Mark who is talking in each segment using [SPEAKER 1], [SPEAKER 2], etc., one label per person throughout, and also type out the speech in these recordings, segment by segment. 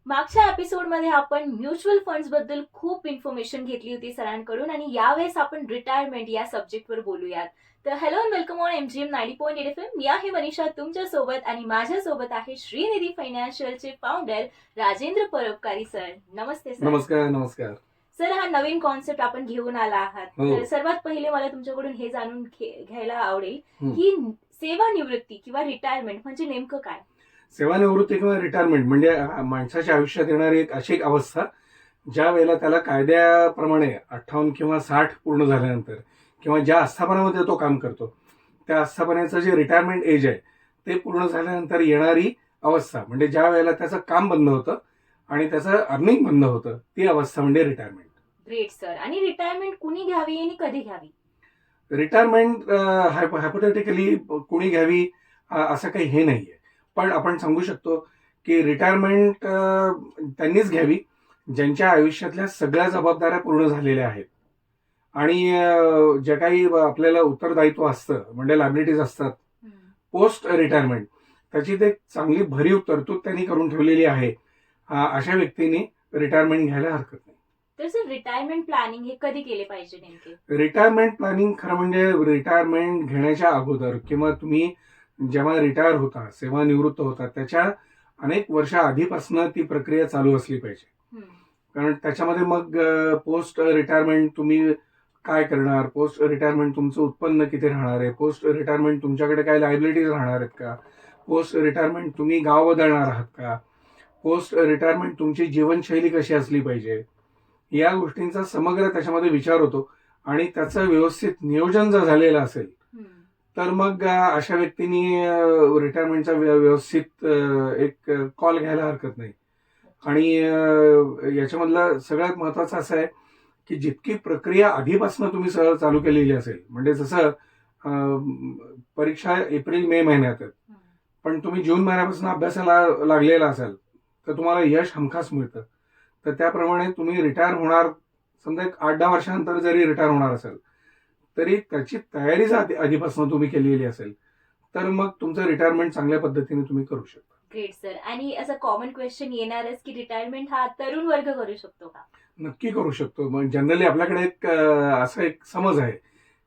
[SPEAKER 1] मागच्या एपिसोडमध्ये आपण म्युच्युअल फंड्स बद्दल खूप इन्फॉर्मेशन घेतली होती सरांकडून आणि यावेळेस आपण रिटायरमेंट या सब्जेक्टवर बोलूयात. तर hello and welcome on MGM 90.8 FM. मी आहे मनीषा तुमच्या सोबत आणि माझ्या सोबत आहे श्रीनिधी फायनान्शियलचे फाउंडर राजेंद्र परोपकारी सर. नमस्ते सर.
[SPEAKER 2] नमस्कार नमस्कार.
[SPEAKER 1] सर, हा नवीन कॉन्सेप्ट आपण घेऊन आला आहात.
[SPEAKER 2] हो.
[SPEAKER 1] तर सर्वात पहिले मला तुमच्याकडून हे जाणून घ्यायला आवडेल
[SPEAKER 2] हं.
[SPEAKER 1] की सेवानिवृत्ती किंवा रिटायरमेंट म्हणजे नेमकं काय?
[SPEAKER 2] सेवानिवृत्ती किंवा रिटायरमेंट म्हणजे माणसाच्या आयुष्यात येणारी अशी एक अवस्था ज्या वेळेला त्याला कायद्याप्रमाणे 58 किंवा 60 पूर्ण झाल्यानंतर किंवा ज्या आस्थापनामध्ये तो काम करतो त्या आस्थापनेचं जे रिटायरमेंट एज आहे ते पूर्ण झाल्यानंतर येणारी अवस्था म्हणजे ज्या वेळेला त्याचं काम बंद होतं आणि त्याचं अर्निंग बंद होतं ती अवस्था म्हणजे रिटायरमेंट.
[SPEAKER 1] Great sir. आणि रिटायरमेंट कुणी घ्यावी आणि कधी घ्यावी?
[SPEAKER 2] रिटायरमेंट हायपोथेटिकली कुणी घ्यावी असं काही हे नाहीये, पण आपण सांगू शकतो की रिटायरमेंट त्यांनीच घ्यावी ज्यांच्या आयुष्यातल्या सगळ्या जबाबदाऱ्या पूर्ण झालेल्या आहेत आणि जे काही आपल्याला उत्तरदायित्व असतं म्हणजे लायबिलिटीज असतात पोस्ट रिटायरमेंट त्याची ते चांगली भरीव तरतूद त्यांनी करून ठेवलेली आहे. अशा व्यक्तींनी रिटायरमेंट घ्यायला हरकत नाही.
[SPEAKER 1] तर सर, रिटायरमेंट प्लॅनिंग हे कधी केले पाहिजे नेमके?
[SPEAKER 2] रिटायरमेंट प्लॅनिंग खरं म्हणजे रिटायरमेंट घेण्याच्या अगोदर किंवा तुम्ही जेव्हा रिटायर होता सेवानिवृत्त होता त्याच्या अनेक वर्षा आधीपासून ती प्रक्रिया चालू असली पाहिजे. कारण त्याच्यामध्ये मग पोस्ट रिटायरमेंट तुम्ही काय करणार, पोस्ट रिटायरमेंट तुमचं उत्पन्न किती राहणार आहे, पोस्ट रिटायरमेंट तुमच्याकडे काय लायबिलिटीज राहणार आहेत का, पोस्ट रिटायरमेंट तुम्ही गाव बदलणार आहात का, पोस्ट रिटायरमेंट तुमची जीवनशैली कशी असली पाहिजे, या गोष्टींचा समग्र त्याच्यामध्ये विचार होतो आणि त्याचं व्यवस्थित नियोजन जर झालेलं असेल तर मग अशा व्यक्तींनी रिटायरमेंटचा व्यवस्थित एक कॉल घ्यायला हरकत नाही. आणि याच्यामधलं सगळ्यात महत्वाचं असं आहे की जितकी प्रक्रिया आधीपासून तुम्ही चालू केलेली असेल म्हणजे जसं परीक्षा एप्रिल मे महिन्यात आहेत पण तुम्ही जून महिन्यापासून अभ्यासाला लागलेला असाल तर तुम्हाला यश हमखास मिळतं. तर त्याप्रमाणे तुम्ही रिटायर होणार समजा एक 8-10 वर्षानंतर जरी रिटायर होणार असेल तरी त्याची तयारी जर आधीपासून तुम्ही केलेली असेल तर मग तुमचं रिटायरमेंट चांगल्या पद्धतीने तुम्ही करू शकता.
[SPEAKER 1] Great sir. आणि असं कॉमन क्वेश्चन येणारच की रिटायरमेंट हा तरुण वर्ग करू शकतो का?
[SPEAKER 2] नक्की करू शकतो. मग जनरली आपल्याकडे एक असा एक समज आहे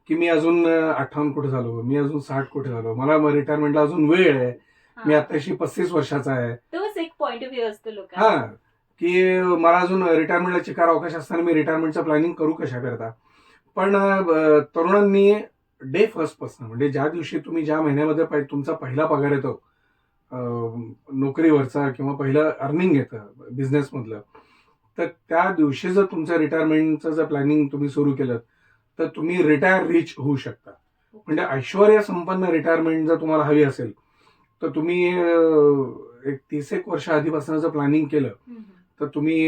[SPEAKER 2] की मी अजून 58 कुठे झालो, मी अजून 60 कुठे झालो, मला रिटायरमेंटला अजून वेळ आहे, मी आताशी 35 वर्षाचा आहे.
[SPEAKER 1] तोच एक पॉइंट ऑफ व्ह्यू असतो लोकांचा.
[SPEAKER 2] हा की मला अजून रिटायरमेंटला चिकार अवकाश असताना मी रिटायरमेंटचं प्लॅनिंग करू कशा करता. पण तरुणांनी डे फर्स्ट पासून म्हणजे ज्या दिवशी तुम्ही ज्या महिन्यामध्ये तुमचा पहिला पगार येतो नोकरीवरचा किंवा पहिलं अर्निंग येतं बिझनेसमधलं तर त्या दिवशी जर तुमचं रिटायरमेंटचं जर प्लॅनिंग तुम्ही सुरू केलं तर तुम्ही रिटायर रिच होऊ शकता. म्हणजे ऐश्वर्य संपन्न रिटायरमेंट जर तुम्हाला हवी असेल तर तुम्ही एक 30 वर्ष आधीपासून जर प्लॅनिंग केलं तर तुम्ही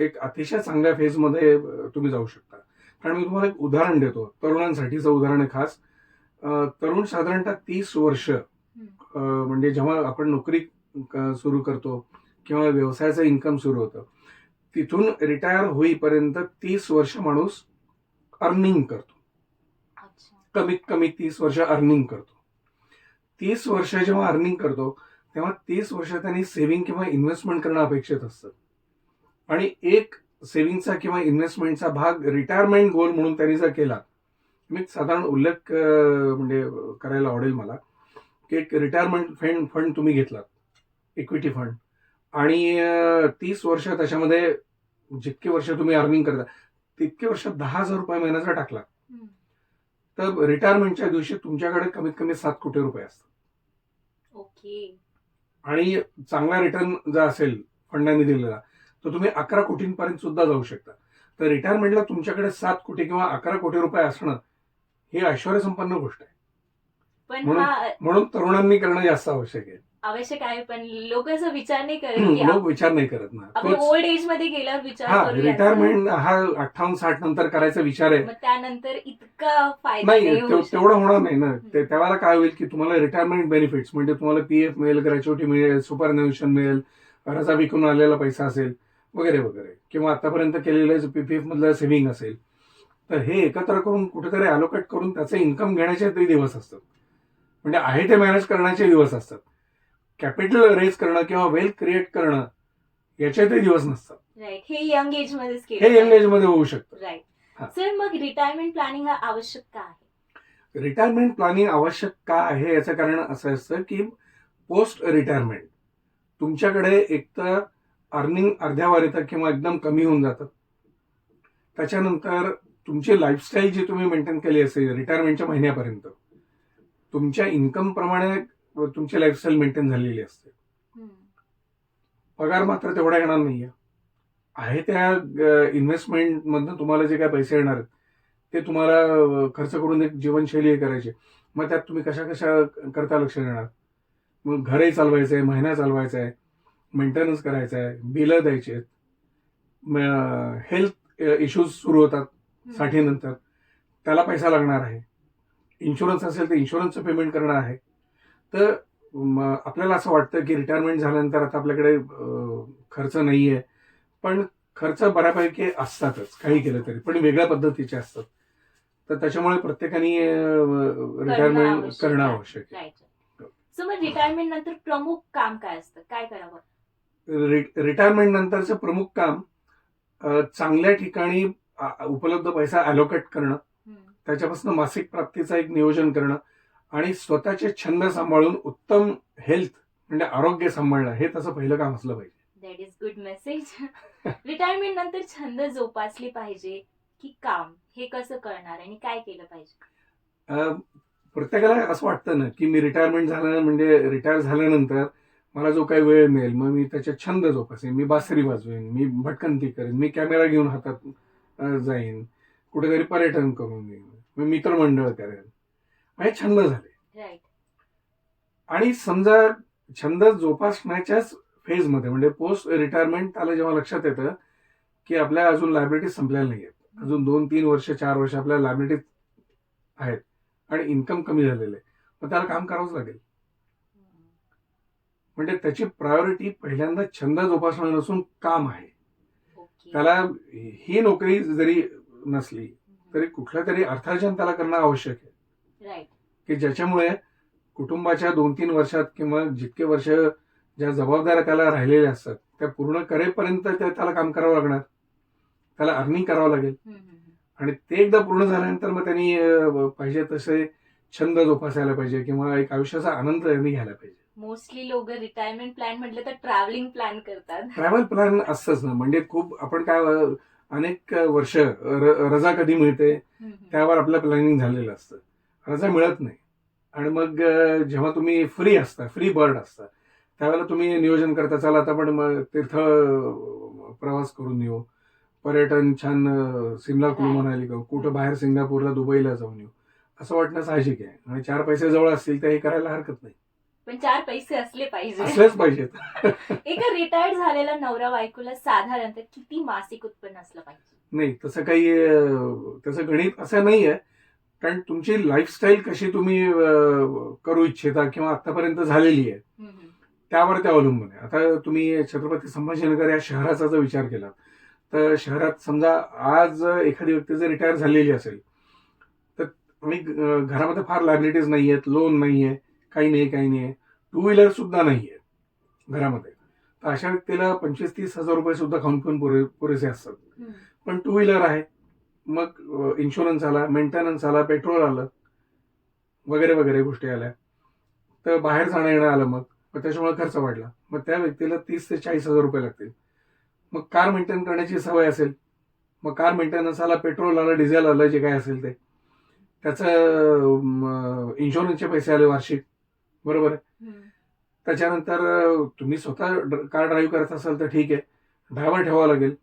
[SPEAKER 2] एक अतिशय चांगल्या फेजमध्ये तुम्ही जाऊ शकता. कारण मी तुम्हाला एक उदाहरण देतो तरुणांसाठीचं उदाहरण आहे खास. तरुण साधारणतः 30 वर्ष म्हणजे जेव्हा आपण नोकरी सुरू करतो किंवा व्यवसायाचं इन्कम सुरू होतं तिथून रिटायर होईपर्यंत 30 वर्ष माणूस अर्निंग करतो. कमीत कमी 30 वर्ष अर्निंग करतो. 30 वर्ष जेव्हा अर्निंग करतो तेव्हा 30 वर्ष त्यांनी सेव्हिंग किंवा इन्व्हेस्टमेंट करणं अपेक्षित असतं आणि एक सेव्हिंगचा किंवा इन्व्हेस्टमेंटचा भाग रिटायरमेंट गोल म्हणून त्यांनी जर केला. मी साधारण उल्लेख म्हणजे करायला आवडेल मला की एक रिटायरमेंट फंड तुम्ही घेतलात इक्विटी फंड आणि 30 वर्ष त्याच्यामध्ये जितके वर्ष तुम्ही अर्निंग करता तितके वर्ष 10,000 रुपये महिन्याचा टाकला तर रिटायरमेंटच्या दिवशी तुमच्याकडे कमीत कमी 7 कोटी रुपये असतात.
[SPEAKER 1] ओके.
[SPEAKER 2] आणि चांगला रिटर्न जर असेल फंडाने दिलेला तर तुम्ही 11 कोटींपर्यंत सुद्धा जाऊ शकता. तर रिटायरमेंटला तुमच्याकडे 7 कोटी किंवा 11 कोटी रुपये असणं ही ऐश्वर्य संपन्न गोष्ट आहे. म्हणून तरुणांनी करणं जास्त आवश्यक आहे.
[SPEAKER 1] आवश्यक आहे पण लोक असं विचार नाही करत.
[SPEAKER 2] लोक विचार नाही करत ना.
[SPEAKER 1] आपण ओल्ड एज मध्ये गेल्यावर विचार करू.
[SPEAKER 2] रिटायरमेंट हा 58-60 नंतर करायचा विचार आहे.
[SPEAKER 1] त्यानंतर इतका फायदा
[SPEAKER 2] नाही तेवढं होणार नाही ना. त्यावेळेला काय होईल की तुम्हाला रिटायरमेंट बेनिफिट्स म्हणजे तुम्हाला पीएफ मिळेल, ग्रॅच्युटी मिळेल, सुपरन्युएशन मिळेल, रजा विकून आलेला पैसा असेल वगैरे वगैरे किंवा आतापर्यंत केलेलं पीपीएफ मधलं सेव्हिंग असेल तर हे एकत्र करून कुठेतरी अलोकेट करून त्याचं इन्कम घेण्याचे ते दिवस असतात. म्हणजे आहे ते मॅनेज करण्याचे दिवस असतात. कॅपिटल रेज करणं किंवा वेल्थ क्रिएट करणं याच्यातही दिवस नसतात.
[SPEAKER 1] राईट. हे यंग एज मध्येच
[SPEAKER 2] हे
[SPEAKER 1] केलं
[SPEAKER 2] यंग एज मध्ये होऊ शकतं.
[SPEAKER 1] राईट.
[SPEAKER 2] हा.
[SPEAKER 1] सर, मग रिटायरमेंट प्लॅनिंग हा आवश्यक का आहे?
[SPEAKER 2] रिटायरमेंट प्लॅनिंग आवश्यक का आहे याचं कारण असं असतं की पोस्ट रिटायरमेंट तुमच्याकडे एक तर अर्निंग अर्ध्यावर येतं किंवा एकदम कमी होऊन जातं. त्याच्यानंतर तुमची लाईफस्टाईल जी तुम्ही मेंटेन केली असेल रिटायरमेंटच्या महिन्यापर्यंत तुमच्या इन्कम प्रमाणे तुमची लाईफस्टाईल मेंटेन झालेली असते. पगार मात्र तेवढा येणार नाहीये. आहे त्या इन्व्हेस्टमेंट मधनं तुम्हाला जे काय पैसे येणार आहेत ते तुम्हाला खर्च करून एक जीवनशैली हे करायची. मग त्यात तुम्ही कशा कशा करता लक्ष देणार. मग घरही चालवायचं आहे, महिना चालवायचा आहे, मेंटेनन्स करायचा आहे, बिलं द्यायची आहेत, हेल्थ इश्यूज सुरू होतात साठीनंतर, त्याला पैसा लागणार आहे. इन्शुरन्स असेल तर इन्शुरन्सचं पेमेंट करणार आहे. तर आपल्याला असं वाटतं की रिटायरमेंट झाल्यानंतर आता आपल्याकडे खर्च नाही आहे, पण खर्च बऱ्यापैकी असतातच काही केलं तरी, पण वेगळ्या पद्धतीचे असतात. तर त्याच्यामुळे प्रत्येकाने रिटायरमेंट करणं आवश्यक आहे.
[SPEAKER 1] सो मग रिटायरमेंट नंतर प्रमुख काम काय असतं, काय करावं?
[SPEAKER 2] रिटायरमेंट नंतरचं प्रमुख काम चांगल्या ठिकाणी उपलब्ध पैसा अलोकेट करणं, त्याच्यापासून मासिक प्राप्तीचं एक नियोजन करणं आणि स्वतःचे छंद सांभाळून उत्तम हेल्थ म्हणजे आरोग्य सांभाळणं हे तसं पहिलं काम असलं पाहिजे.
[SPEAKER 1] That is good message. Retirement नंतर छंद जोपासली पाहिजे की काम, हे कसं करणार आणि काय केलं पाहिजे?
[SPEAKER 2] प्रत्येकाला असं वाटतं ना की मी रिटायरमेंट झालं म्हणजे रिटायर झाल्यानंतर मला जो काही वेळ मिळेल मग मी त्याचे छंद जोपासेन, मी बासरी वाजवेन, मी भटकंती करेन, मी कॅमेरा घेऊन हातात जाईन, कुठेतरी पर्यटन करून येईन, मी मित्रमंडळ करेन, हे छंद झाले.
[SPEAKER 1] राईट.
[SPEAKER 2] आणि समजा छंद जोपासण्याच्याच फेजमध्ये म्हणजे पोस्ट रिटायरमेंट त्याला जेव्हा लक्षात येतं की आपल्या अजून लायबिलिटीज संपलेल्या नाही आहेत, अजून 2-3 वर्ष 4 वर्ष आपल्या लायबिलिटीज आहेत आणि इन्कम कमी झालेलं आहे, मग त्याला काम करावंच लागेल. म्हणजे त्याची प्रायोरिटी पहिल्यांदा छंद जोपासणं नसून काम आहे. त्याला ही नोकरी जरी नसली तरी कुठल्या तरी अर्थार्जन त्याला करणं आवश्यक आहे.
[SPEAKER 1] राईट.
[SPEAKER 2] की ज्याच्यामुळे कुटुंबाच्या 2-3 वर्षात किंवा जितके वर्ष ज्या जबाबदाऱ्या त्याला राहिलेल्या असतात त्या पूर्ण करेपर्यंत त्याला काम करावं लागणार, त्याला अर्निंग करावं लागेल. आणि ते एकदा पूर्ण झाल्यानंतर मग त्यांनी पाहिजे तसे छंद जोपासायला पाहिजे किंवा एक आयुष्याचा आनंद त्यांनी घ्यायला पाहिजे.
[SPEAKER 1] मोस्टली लोक रिटायरमेंट प्लॅन म्हटलं तर ट्रॅव्हलिंग प्लॅन करतात.
[SPEAKER 2] ट्रॅव्हल प्लॅन असतंच ना, म्हणजे खूप आपण काय अनेक वर्ष रजा कधी मिळते त्यावर आपलं प्लॅनिंग झालेलं असतं. रजा मिळत नाही आणि मग जेव्हा तुम्ही फ्री असता, फ्री बर्ड असता, त्यावेळेला तुम्ही नियोजन करता चला आता पण मग तीर्थ प्रवास करून येऊ, पर्यटन छान सिमला कुलू मनाली करू, कुठं बाहेर सिंगापूरला दुबईला जाऊन येऊ, असं वाटणं साहजिक आहे. आणि 4 पैसे जवळ असतील तर हे करायला हरकत नाही,
[SPEAKER 1] पण 4 पैसे असले पाहिजे,
[SPEAKER 2] असलेच पाहिजेत.
[SPEAKER 1] एका रिटायर्ड झालेला नवरा बायकोला साधारणतः किती मासिक उत्पन्न असलं पाहिजे?
[SPEAKER 2] नाही तसं काही त्याचं गणित असं नाहीये, कारण तुमची लाईफस्टाईल कशी तुम्ही करू इच्छिता किंवा आतापर्यंत झालेली आहे त्यावर ते अवलंबून आहे. आता तुम्ही छत्रपती संभाजीनगर या शहराचा जर विचार केला तर शहरात समजा आज एखादी व्यक्ती जर रिटायर झालेली असेल तर आणि घरामध्ये फार लायबिलिटीज नाही आहेत, लोन नाही आहे, काही नाही, 2 व्हीलर सुद्धा नाहीये घरामध्ये, तर अशा व्यक्तीला 25-30 हजार रुपये सुद्धा खाऊन पिऊन पुरेसे असतात. पण 2 व्हीलर आहे, मग इन्शुरन्स आला, मेंटेनन्स आला, पेट्रोल आलं, वगैरे वगैरे गोष्टी आल्या, तर बाहेर जाणं येणं आलं, मग त्याच्यामुळे खर्च वाढला. मग त्या व्यक्तीला 30 ते 40 हजार रुपये लागतील. मग कार मेंटेन करण्याची सवय असेल, मग कार मेंटेनन्स आला, पेट्रोल आलं, डिझेल आलं, जे काय असेल ते, त्याचं इन्शुरन्सचे पैसे आले वार्षिक, बरोबर आहे. त्याच्यानंतर तुम्ही स्वतः कार ड्राईव्ह करत असाल तर ठीक आहे, ड्रायव्हर ठेवावा लागेल,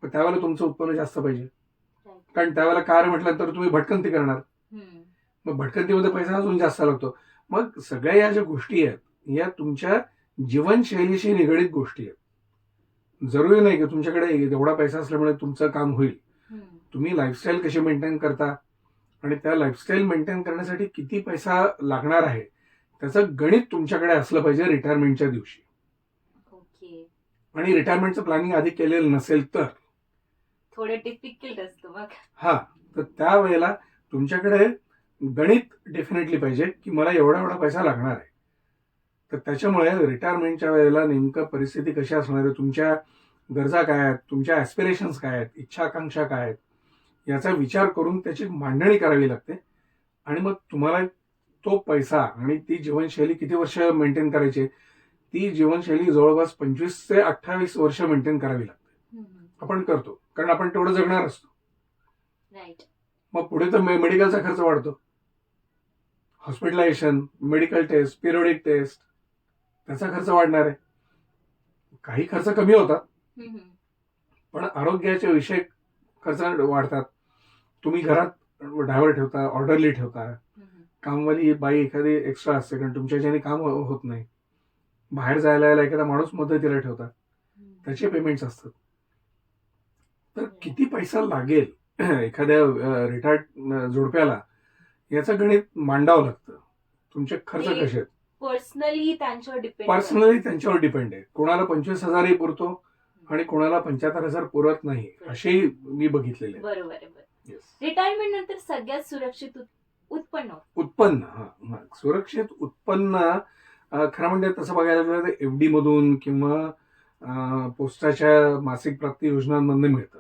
[SPEAKER 2] पण त्यावेळेला तुमचं उत्पन्न जास्त पाहिजे, कारण त्यावेळेला कार म्हटल्यानंतर तुम्ही भटकंती करणार, मग भटकंतीमध्ये पैसा अजून जास्त लागतो. मग सगळ्या या ज्या गोष्टी आहेत या तुमच्या जीवनशैलीशी निगडीत गोष्टी आहेत. जरुरी नाही की तुमच्याकडे एवढा पैसा असल्यामुळे तुमचं काम होईल. तुम्ही लाईफस्टाईल कशी मेंटेन करता आणि त्या लाईफस्टाईल मेंटेन करण्यासाठी किती पैसा लागणार आहे त्याचं गणित तुमच्याकडे असलं पाहिजे रिटायरमेंटच्या दिवशी. आणि रिटायरमेंटचं प्लॅनिंग आधी केलेलं नसेल तर
[SPEAKER 1] थोडं डिफिकल्ट असतं मग.
[SPEAKER 2] हा, तर त्यावेळेला तुमच्याकडे गणित डेफिनेटली पाहिजे की मला एवढा पैसा लागणार आहे. तर त्याच्यामुळे रिटायरमेंटच्या वेळेला नेमकं परिस्थिती कशी असणार आहे, तुमच्या गरजा काय आहेत, तुमच्या ॲस्पिरेशन्स काय आहेत, इच्छा आकांक्षा काय आहेत, याचा विचार करून त्याची मांडणी करावी लागते. आणि मग तुम्हाला तो पैसा आणि ती जीवनशैली किती वर्ष मेंटेन करायची, ती जीवनशैली जवळपास 25 ते 28 वर्ष मेंटेन करावी लागते. आपण करतो कारण आपण तेवढं जगणार असतो.
[SPEAKER 1] राईट.
[SPEAKER 2] मग पुढे तर मेडिकलचा खर्च वाढतो, hospitalisation, medical test, periodic test, त्याचा खर्च वाढणार आहे. काही खर्च कमी होतात, पण आरोग्याचे विषय खर्च वाढतात. तुम्ही घरात ड्रायव्हर ठेवता, ऑर्डरली ठेवता, कामवाली बाई एखादी एक्स्ट्रा असते कारण तुमच्या ह्याच्याने काम होत नाही, बाहेर जायला यायला एखादा माणूस मदतीला ठेवता, त्याचे पेमेंट्स असतात. तर किती पैसा लागेल एखाद्या रिटायर्ड जोडप्याला याचं गणित मांडावं लागतं. तुमचे खर्च
[SPEAKER 1] ते
[SPEAKER 2] कसे आहेत
[SPEAKER 1] पर्सनली त्यांच्यावर डिपेंड.
[SPEAKER 2] पर्सनली त्यांच्यावर डिपेंड आहे. कोणाला 25,000 पुरतो आणि कोणाला 75,000 पुरत नाही, असे मी बघितलेले आहे.
[SPEAKER 1] बरोबर आहे.
[SPEAKER 2] Yes.
[SPEAKER 1] रिटायरमेंट नंतर सगळ्यात सुरक्षित उत्पन्न.
[SPEAKER 2] उत्पन्न सुरक्षित उत्पन्न खरं म्हणजे तसं बघायला गेलं तर एफडी मधून किंवा पोस्टाच्या मासिक प्राप्ती योजनांमधून मिळतं.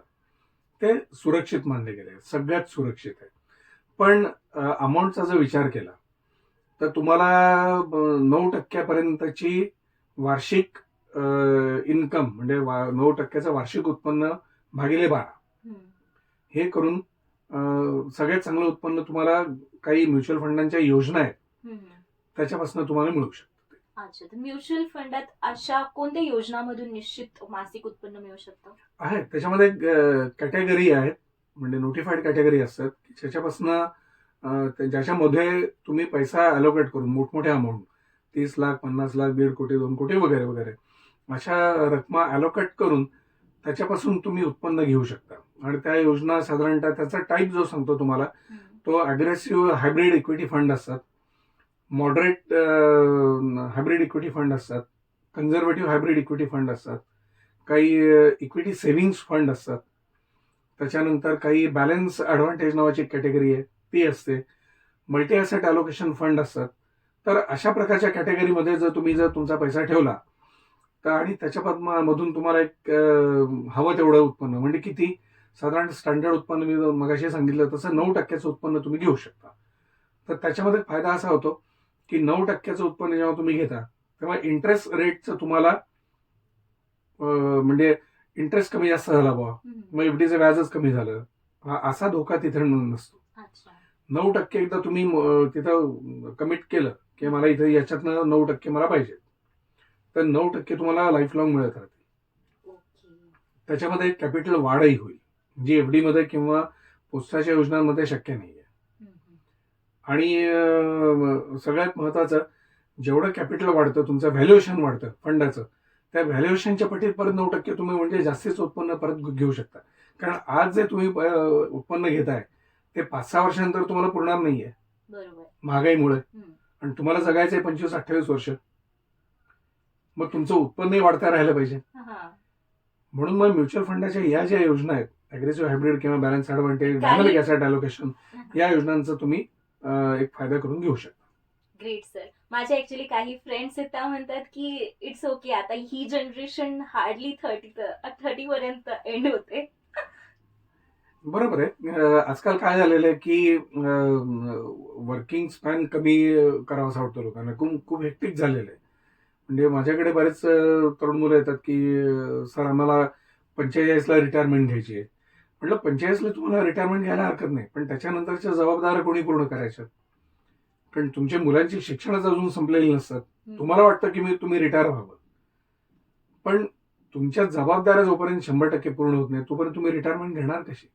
[SPEAKER 2] ते सुरक्षित मानले गेले, सगळ्यात सुरक्षित आहे. पण अमाऊंटचा जर विचार केला तर तुम्हाला 9% वार्षिक इन्कम म्हणजे 9% वार्षिक उत्पन्न भागिले 12 हे करून सगळ्यात चांगलं उत्पन्न तुम्हाला काही म्युच्युअल फंडांच्या योजना आहेत त्याच्यापासून तुम्हाला मिळू शकतं.
[SPEAKER 1] अच्छा, तर म्युच्युअल फंडात अशा कोणत्या योजनामधून निश्चित मासिक उत्पन्न मिळू शकतं?
[SPEAKER 2] आहे त्याच्यामध्ये कॅटेगरी आहेत, म्हणजे नोटिफाईड कॅटेगरी असतात की ज्याच्यापासून ज्याच्यामध्ये तुम्ही पैसा अलोकेट करून मोठमोठ्या अमाऊंट 30 लाख 50 लाख 1.5 कोटी 2 कोटी वगैरे वगैरे अशा रकमा अलोकेट करून त्याच्यापासून तुम्ही उत्पन्न घेऊ शकता. आणि त्या योजना साधारणतः त्याचा टाईप जो सांगतो तुम्हाला तो अग्रेसिव्ह हायब्रिड इक्विटी फंड असतात, मॉडरेट हायब्रिड इक्विटी फंड असतात, कन्झर्वेटिव्ह हायब्रिड इक्विटी फंड असतात, काही इक्विटी सेव्हिंग्स फंड असतात, त्याच्यानंतर काही बॅलन्स ॲडव्हान्टेज नावाची कॅटेगरी आहे ती असते, मल्टी ॲसेट ॲलोकेशन फंड असतात. तर अशा प्रकारच्या कॅटेगरीमध्ये जर तुमचा पैसा ठेवला तर आणि त्याच्यामधून तुम्हाला एक हवं तेवढं उत्पन्न म्हणजे किती साधारण स्टँडर्ड उत्पन्न मी मगाशी सांगितलं तसं 9% उत्पन्न तुम्ही घेऊ शकता. तर त्याच्यामध्ये फायदा असा होतो की 9% उत्पन्न जेव्हा तुम्ही घेता तेव्हा इंटरेस्ट रेटचं तुम्हाला म्हणजे इंटरेस्ट कमी जास्त झाला बुवा, मग एफडीचं व्याजच कमी झालं, असा धोका तिथे नसतो. 9% एकदा तुम्ही तिथं कमिट केलं की मला इथं याच्यातनं 9% मला पाहिजे तर 9% तुम्हाला लाईफ लॉंग मिळत राहतील. त्याच्यामध्ये कॅपिटल वाढही होईल जी एफडी मध्ये किंवा पोस्टाच्या योजनांमध्ये शक्य नाहीये. आणि सगळ्यात महत्वाचं जेवढं कॅपिटल वाढतं तुमचं व्हॅल्युएशन वाढतं फंडाचं, त्या व्हॅल्युएशनच्या पटीत परत 9% तुम्ही म्हणजे जास्तीच उत्पन्न परत घेऊ शकता. कारण आज जे तुम्ही उत्पन्न घेताय ते 5-6 वर्षानंतर तुम्हाला पुरणार नाहीये महागाईमुळे, आणि तुम्हाला जगायचंय 25-28 वर्ष, मग तुमचं उत्पन्नही वाढता राहिलं पाहिजे. म्हणून मग म्युच्युअल फंडाच्या या ज्या योजना आहेत अग्रेसिव्ह हायब्रिड किंवा balance advantage dynamic asset allocation या योजनांचा तुम्ही एक फायदा करून घेऊ शकता.
[SPEAKER 1] Great sir. माझे ऍक्च्युली काही फ्रेंड्स आहेत त्या म्हणतात की इट्स ओके आता ही जनरेशन हार्डली 30 पर्यंत एंड होते.
[SPEAKER 2] बरोबर आहे. आजकाल काय झालेलं आहे की वर्किंग स्पॅन कमी करावासा वाटतो लोकांना, खूप हेक्टिक झालेलं आहे. म्हणजे माझ्याकडे बरेच तरुण मुलं येतात की सर आम्हाला 45ला रिटायरमेंट घ्यायची आहे. म्हटलं 45ला तुम्हाला रिटायरमेंट घ्यायला हरकत नाही, पण त्याच्यानंतरच्या जबाबदाऱ्या कोणी पूर्ण करायच्या? कारण तुमच्या मुलांची शिक्षणच अजून संपलेली नसतात. तुम्हाला वाटतं की तुम्ही रिटायर व्हावं, पण तुमच्या जबाबदाऱ्या जोपर्यंत 100% पूर्ण होत नाही तोपर्यंत तुम्ही रिटायरमेंट घेणार कशी?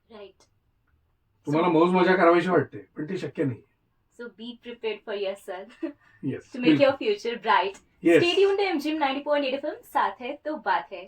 [SPEAKER 1] राईट.
[SPEAKER 2] तुम्हाला मौज मजा करावीशी वाटते पण ती शक्य नाही.
[SPEAKER 1] So be prepared for yourself
[SPEAKER 2] Yes.
[SPEAKER 1] to make your future bright.
[SPEAKER 2] Yes.
[SPEAKER 1] Stay tuned to MGM 90.8 FM. साथ है तो बात है.